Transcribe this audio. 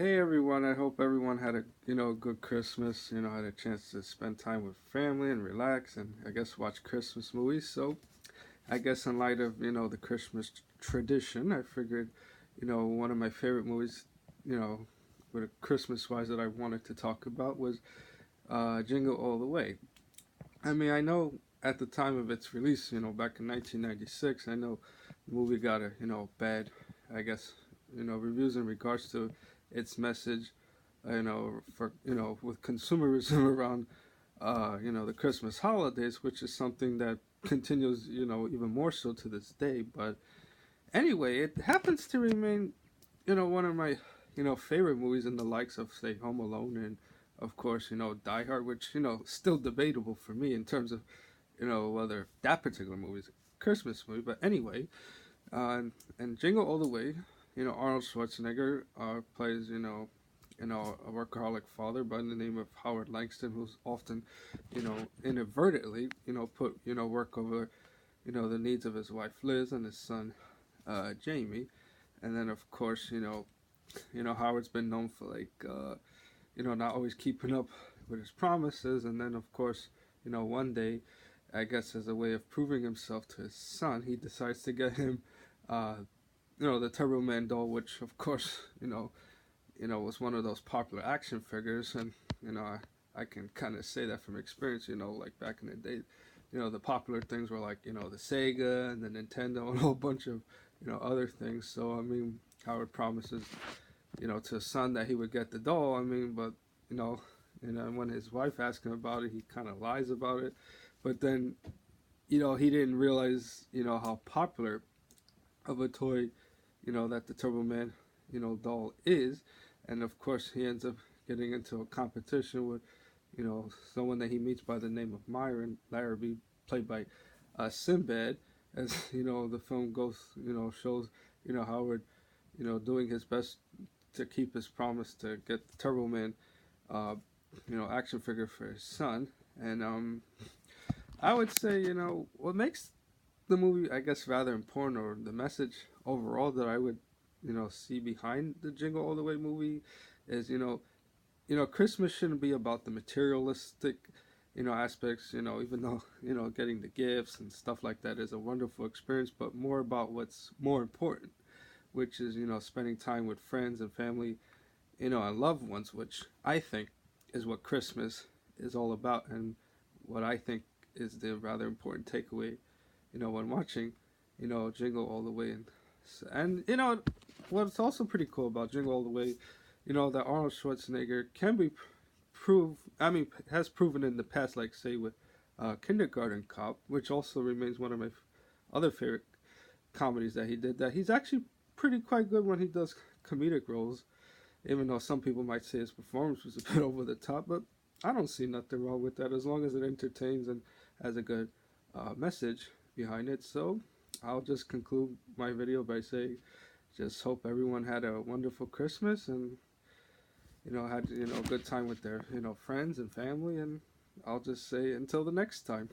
Hey everyone, I hope everyone had a good Christmas, had a chance to spend time with family and relax and I guess watch Christmas movies. So, I guess in light of, the Christmas tradition, I figured, one of my favorite movies, you know, with a Christmas wise that I wanted to talk about was Jingle All the Way. I mean, I know at the time of its release, back in 1996, I know the movie got a, bad, I guess, reviews in regards to its message, for, with consumerism around, the Christmas holidays, which is something that continues, even more so to this day. But anyway, it happens to remain, one of my, favorite movies in the likes of, say, Home Alone and, of course, Die Hard, which, still debatable for me in terms of, whether that particular movie is a Christmas movie. But anyway, and Jingle All the Way, Arnold Schwarzenegger plays, a workaholic father by the name of Howard Langston, who's often, inadvertently, put, work over, the needs of his wife Liz and his son, Jamie. And then, of course, Howard's been known for not always keeping up with his promises. And then, of course, one day, I guess as a way of proving himself to his son, he decides to get him, uh, the Turbo Man doll, which, of course, was one of those popular action figures. And, I can kind of say that from experience, like back in the day, the popular things were like, the Sega and the Nintendo and a whole bunch of, other things. So, I mean, Howard promises, to his son that he would get the doll. I mean, but, you know, when his wife asks him about it, he kind of lies about it. But then, he didn't realize, how popular of a toy, that the Turbo Man, doll is. And of course, he ends up getting into a competition with, someone that he meets by the name of Myron Larrabee, played by Sinbad. As the film goes, shows, Howard, doing his best to keep his promise to get the Turbo Man, uh, action figure for his son. And I would say, what makes the movie, I guess, rather important, or the message overall that I would, see behind the Jingle All the Way movie, is Christmas shouldn't be about the materialistic, aspects. Even though getting the gifts and stuff like that is a wonderful experience, but more about what's more important, which is spending time with friends and family, and loved ones, which I think is what Christmas is all about, and what I think is the rather important takeaway, when watching, Jingle All the Way. And what's also pretty cool about Jingle All the Way, that Arnold Schwarzenegger can be I mean, has proven in the past, like say with Kindergarten Cop, which also remains one of my other favorite comedies that he did. That he's actually pretty quite good when he does comedic roles, even though some people might say his performance was a bit over the top. But I don't see nothing wrong with that as long as it entertains and has a good message behind it. So I'll just conclude my video by saying, just hope everyone had a wonderful Christmas and had a good time with their friends and family. And I'll just say until the next time.